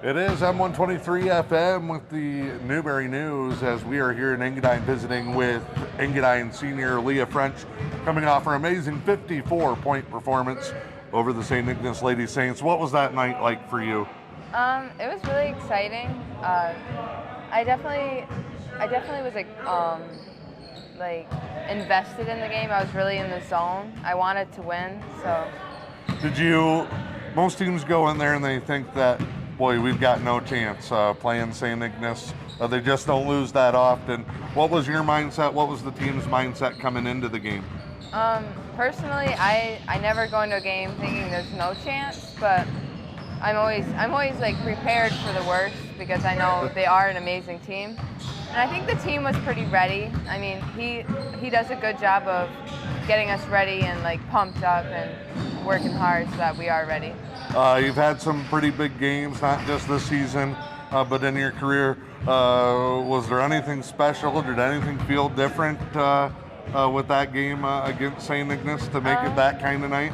It is M123 FM with the Newberry News as we are here in Engadine visiting with Engadine senior Leah French, coming off her amazing 54-point performance over the St. Ignace Lady Saints. What was that night like for you? It was really exciting. I definitely was like invested in the game. I was really in the zone. I wanted to win. So. Most teams go in there and they think that, boy, we've got no chance playing St. Ignace. They just don't lose that often. What was your mindset? What was the team's mindset coming into the game? Personally, I never go into a game thinking there's no chance, but I'm always like prepared for the worst because I know they are an amazing team. And I think the team was pretty ready. I mean, he does a good job of getting us ready and like pumped up and working hard so that we are ready. You've had some pretty big games, not just this season, but in your career. Was there anything special? Did anything feel different with that game against St. Ignace to make it that kind of night?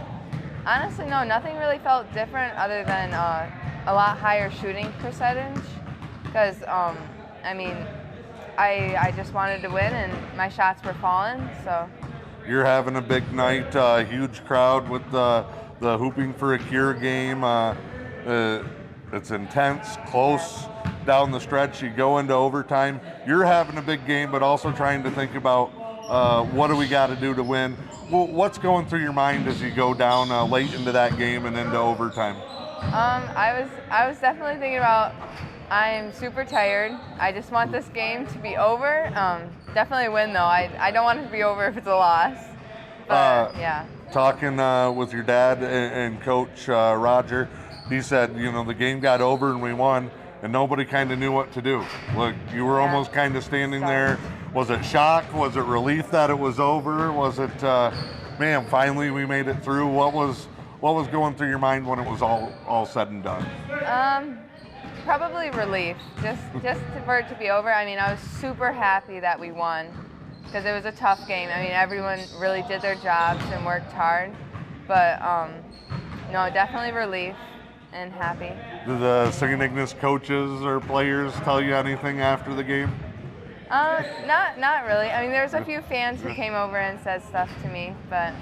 Honestly, no, nothing really felt different other than a lot higher shooting percentage. Because, I mean, I just wanted to win and my shots were falling, so. You're having a big night, huge crowd with the Hooping for a Cure game. It's intense, close down the stretch. You go into overtime. You're having a big game, but also trying to think about what do we got to do to win. Well, what's going through your mind as you go down late into that game and into overtime? I was definitely thinking about, I'm super tired. I just want this game to be over. Definitely win though. I don't want it to be over if it's a loss. But yeah. Talking with your dad and Coach Roger, he said, the game got over and we won, and nobody kind of knew what to do. Look, you were almost kind of standing there. Was it shock? Was it relief that it was over? Was it, man, finally we made it through? What was going through your mind when it was all said and done? Probably relief, just for it to be over. I mean, I was super happy that we won because it was a tough game. I mean, everyone really did their jobs and worked hard, but no, definitely relief and happy. Did the St. Ignace coaches or players tell you anything after the game? Not really. I mean, there was a few fans who came over and said stuff to me, but.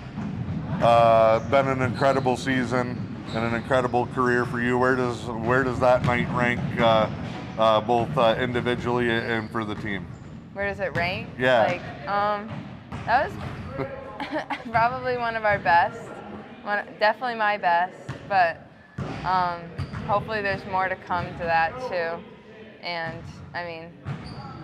Been an incredible season and an incredible career for you. Where does that night rank, both individually and for the team? Where does it rank? Yeah. That was probably one of our best. Definitely my best, but hopefully there's more to come to that too. And I mean,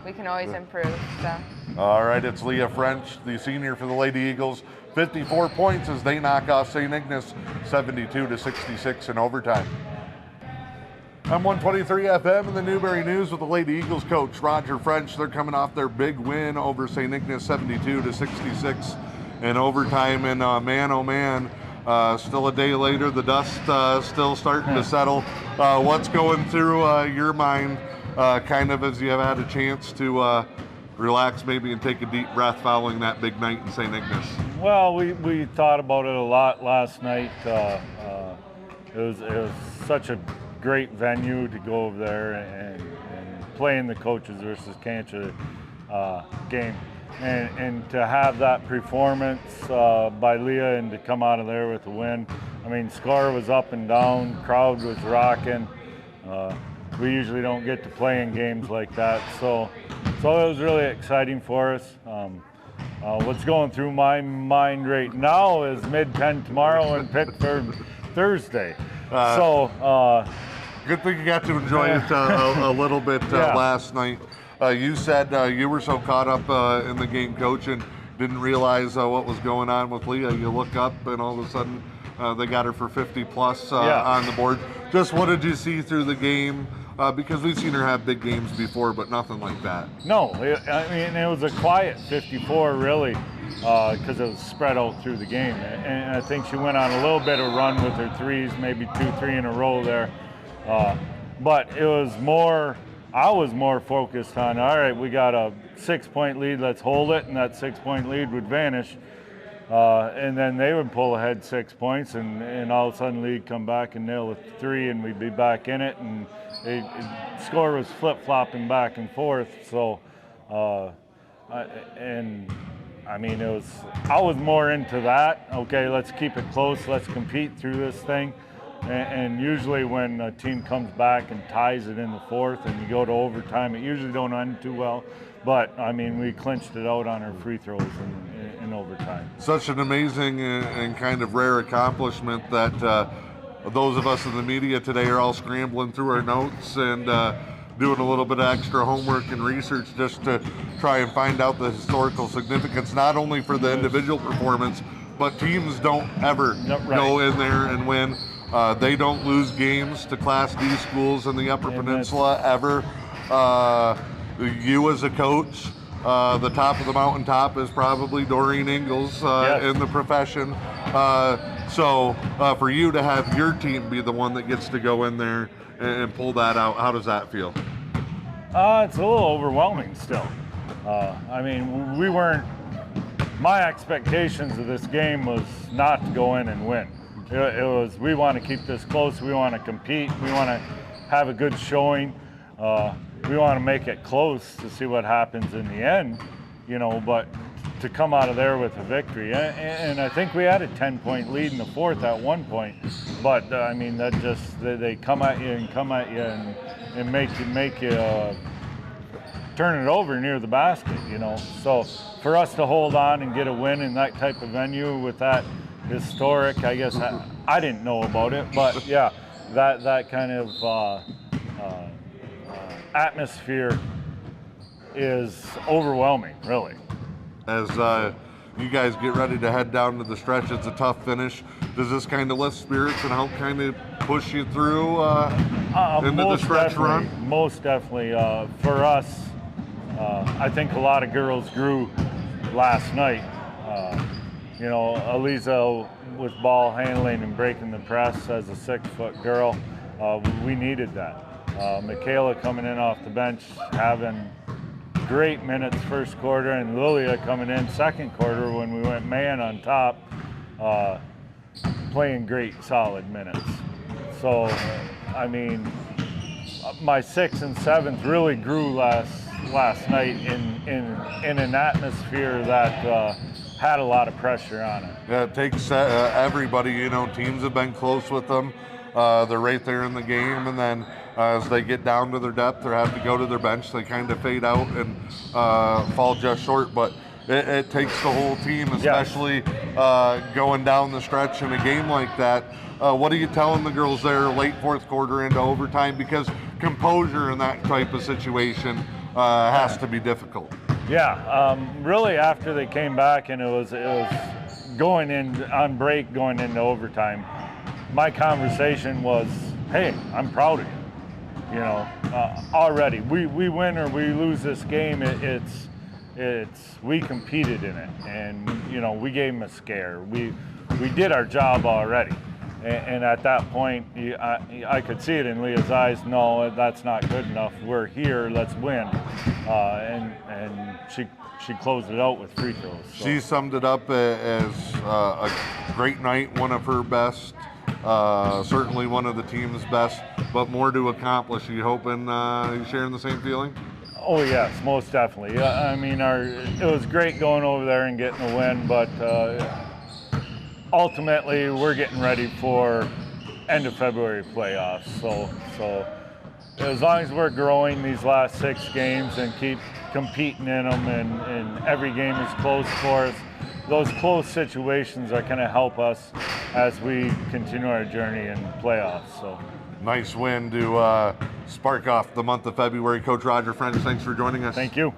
we can always improve. So. All right, it's Leah French, the senior for the Lady Eagles. 54 points as they knock off St. Ignace 72-66 in overtime. I'm 123 FM in the Newberry News with the Lady Eagles coach Roger French. They're coming off their big win over St. Ignace 72-66 in overtime. And man, oh man, still a day later, the dust still starting to settle. What's going through your mind kind of as you have had a chance to relax maybe and take a deep breath following that big night in St. Ignace? Well, we thought about it a lot last night. It was such a great venue to go over there and play in the coaches versus Cancha game. And to have that performance by Leah and to come out of there with a win. I mean, score was up and down, crowd was rocking. We usually don't get to play in games like that, so it was really exciting for us. What's going through my mind right now is Mid-Penn tomorrow and Pittsburgh Thursday. Good thing you got to enjoy it a little bit last night. You said you were so caught up in the game, coach, and didn't realize what was going on with Leah. You look up and all of a sudden they got her for 50 plus on the board. Just what did you see through the game? Because we've seen her have big games before, but nothing like that. No, I mean, it was a quiet 54 really, because it was spread out through the game. And I think she went on a little bit of run with her threes, maybe 2-3 in a row there. But it was more, I was more focused on, all right, we got a 6-point lead, let's hold it, and that 6-point lead would vanish. And then they would pull ahead 6 points, and all of a sudden League come back and nail a 3, and we'd be back in it, and score was flip-flopping back and forth. So, I was more into that. Okay, let's keep it close. Let's compete through this thing. And usually when a team comes back and ties it in the 4th and you go to overtime, it usually don't end too well. But, we clinched it out on our free throws in overtime. Such an amazing and kind of rare accomplishment that those of us in the media today are all scrambling through our notes and doing a little bit of extra homework and research just to try and find out the historical significance, not only for the individual performance, but teams don't ever go in there and win. They don't lose games to Class D schools in the Upper Peninsula ever. You as a coach, the top of the mountaintop is probably Doreen Ingalls in the profession. So for you to have your team be the one that gets to go in there and pull that out, how does that feel? It's a little overwhelming still. We weren't, my expectations of this game was not to go in and win. It was, we want to keep this close, we want to compete, we want to have a good showing, we want to make it close to see what happens in the end, but to come out of there with a victory. And I think we had a 10-point lead in the 4th at one point, but that just, they come at you and make you turn it over near the basket, So for us to hold on and get a win in that type of venue with that historic, I guess I didn't know about it, but yeah, that kind of atmosphere is overwhelming, really. As you guys get ready to head down to the stretch, it's a tough finish. Does this kind of lift spirits and help kind of push you through into the stretch run? Most definitely. For us, I think a lot of girls grew last night. Eliza with ball handling and breaking the press as a 6-foot girl, we needed that. Michaela coming in off the bench, having great minutes first quarter, and Leah coming in second quarter when we went man on top, playing great solid minutes. So, my 6th and 7th really grew last night in an atmosphere that had a lot of pressure on it. Yeah, it takes everybody, teams have been close with them. They're right there in the game, and then as they get down to their depth or have to go to their bench, they kind of fade out and fall just short. But it takes the whole team, especially going down the stretch in a game like that. What are you telling the girls there late 4th quarter into overtime? Because composure in that type of situation has to be difficult. Yeah, really after they came back and it was going in on break, going into overtime, my conversation was, hey, I'm proud of you. Already we win or we lose this game, it's we competed in it, and we gave them a scare. We did our job already. And at that point, I could see it in Leah's eyes. No, that's not good enough. We're here. Let's win. And she closed it out with free throws. So. She summed it up as a great night, one of her best, certainly one of the team's best, but more to accomplish. Are you hoping you're sharing the same feeling? Oh yes, most definitely. It was great going over there and getting a win, but. Ultimately, we're getting ready for end of February playoffs. So as long as we're growing these last 6 games and keep competing in them, and every game is close for us, those close situations are going to help us as we continue our journey in playoffs. So nice win to spark off the month of February. Coach Roger French, thanks for joining us. Thank you.